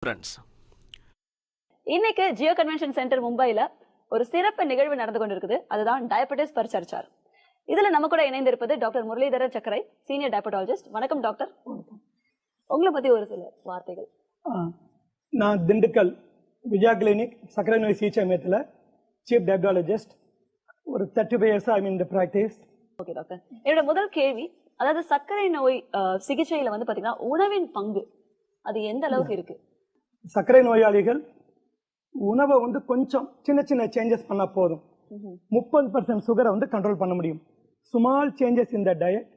Friends, இன்னைக்கு Jio convention centre மும்பைல ஒரு சிறப்பு நிகழ்வு நடந்து கொண்டிருக்குது. அதுதான் டயபெட்டிஸ் பர் சர்ச்சார். இதுல நம்ம கூட இணைந்திருப்பது டாக்டர் முரளிதர சக்கரை, சீனியர் டயபெட்டாலஜிஸ்ட். வணக்கம் டாக்டர். உங்களை பத்தி ஒரு சில வார்த்தைகள். நான் திண்டுக்கல் விஜயா கிளினிக் சர்க்கரை நோய் சிகிச்சை மையத்தில் சீஃப் டயபெட்டாலஜிஸ்ட். ஒரு 35 years ஐ மீன் ப்ராக்டிஸ். ஓகே டாக்டர், என்னோட முதல் கேள்வி, அதாவது சர்க்கரை நோய் சிகிச்சையில வந்து பாத்தீங்கன்னா உணவின் பங்கு அது எந்த அளவுக்கு இருக்கு? சர்க்கரை நோயாளிகள் உணவை வந்து கொஞ்சம் சின்ன சின்ன சேஞ்சஸ் பண்ணால் போதும். 30% சுகரை வந்து கண்ட்ரோல் பண்ண முடியும். Small changes in the diet,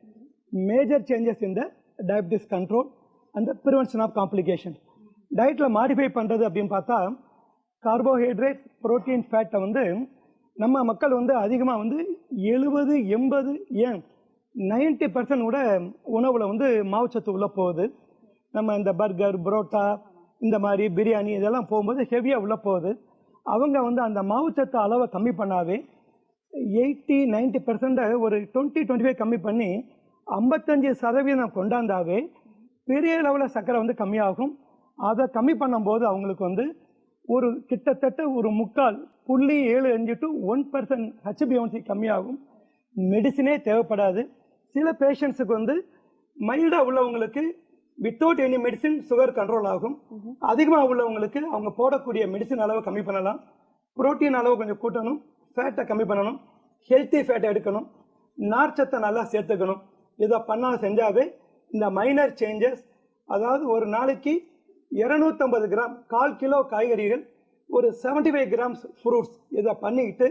major changes in the diabetes control and prevention of complication. டயட்டில் மாடிஃபை பண்ணுறது அப்படின்னு பார்த்தா கார்போஹைட்ரேட், புரோட்டீன், ஃபேட்டை வந்து நம்ம மக்கள் வந்து அதிகமாக வந்து 70, 80 ஏன் 90% கூட உணவில் வந்து மாவுச்சத்து உள்ளே போகுது. நம்ம இந்த பர்கர், புரோட்டா, இந்த மாதிரி பிரியாணி இதெல்லாம் போகும்போது ஹெவியாக உள்ளே போகுது. அவங்க வந்து அந்த மாவுச்சத்து அளவை கம்மி பண்ணாவே 80-90% ஒரு 20-25 கம்மி பண்ணி 55% கொண்டாந்தாவே பெரிய லெவலில் சர்க்கரை வந்து கம்மியாகும். அதை கம்மி பண்ணும்போது அவங்களுக்கு வந்து ஒரு கிட்டத்தட்ட ஒரு 3.75 to 1% HbA1c கம்மியாகும். மெடிசினே தேவைப்படாது. சில பேஷண்ட்ஸுக்கு வந்து மைல்டாக உள்ளவங்களுக்கு without any medicine sugar control ஆகும். அதிகமாக உள்ளவங்களுக்கு அவங்க போடக்கூடிய மெடிசின் அளவை கம்மி பண்ணலாம். புரோட்டீன் அளவு கொஞ்சம் கூட்டணும், ஃபேட்டை கம்மி பண்ணணும், ஹெல்த்தி ஃபேட்டை எடுக்கணும், நார்ச்சத்தை நல்லா சேர்த்துக்கணும். இதை செஞ்சாவே இந்த மைனர் சேஞ்சஸ், அதாவது ஒரு நாளைக்கு 250 கிராம் 1/4 கிலோ காய்கறிகள், ஒரு 75 கிராம்ஸ் ஃப்ரூட்ஸ், இதை பண்ணிக்கிட்டு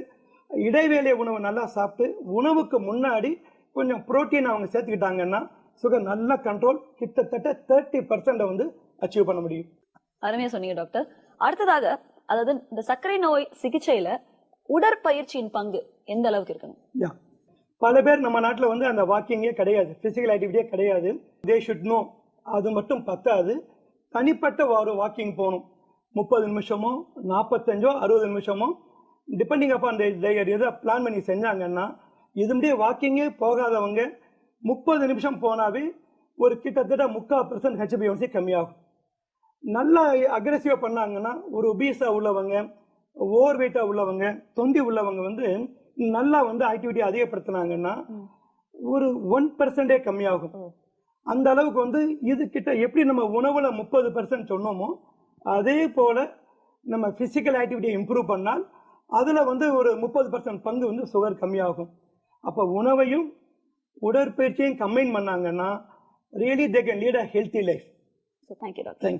இடைவேளை உணவு நல்லா சாப்பிட்டு உணவுக்கு முன்னாடி கொஞ்சம் புரோட்டீன் அவங்க சேர்த்துக்கிட்டாங்கன்னா சுகர் நல்ல கண்ட்ரோல் கிட்டத்தட்ட 30% வந்து அச்சீவ் பண்ண முடியும். அருமையா சொன்னீங்க டாக்டர். அடுத்ததாக, அதாவது இந்த சர்க்கரை நோய் சிகிச்சையில உடற்பயிற்சியின் பங்கு எந்த அளவுக்கு இருக்கணும்? பல பேர் நம்ம நாட்டில் வந்து அந்த வாக்கிங்கே கிடையாது, பிசிக்கல் ஆக்டிவிட்டியே கிடையாது. They should know. அது மட்டும் பத்தாது, தனிப்பட்ட ஒரு வாக்கிங் போகணும். 30 நிமிஷமோ 45 60 நிமிஷமோ டிபெண்டிங் அப்பான் எதை பிளான் பண்ணி செஞ்சாங்கன்னா, இது முடிய வாக்கிங்கே போகாதவங்க 30 நிமிஷம் போனாவே ஒரு கிட்டத்தட்ட 3/4% HbA1c கம்மியாகும். நல்லா அக்ரெசிவாக பண்ணாங்கன்னா ஒரு ஒபீஸா உள்ளவங்க, ஓவர் வெயிட்டாக உள்ளவங்க, தொந்தி உள்ளவங்க வந்து நல்லா வந்து ஆக்டிவிட்டி அதிகப்படுத்தினாங்கன்னா ஒரு 1% கம்மியாகும். அந்த அளவுக்கு வந்து இது கிட்ட எப்படி நம்ம உணவுல 30% சொன்னோமோ அதே போல நம்ம பிசிக்கல் ஆக்டிவிட்டியை இம்ப்ரூவ் பண்ணால் அதுல வந்து ஒரு 30% பங்கு வந்து சுகர் கம்மியாகும். அப்போ உணவையும் உடற்பயிற்சியும் கம்பைன் பண்ணாங்கன்னா really they can lead a healthy life. Thank you doctor.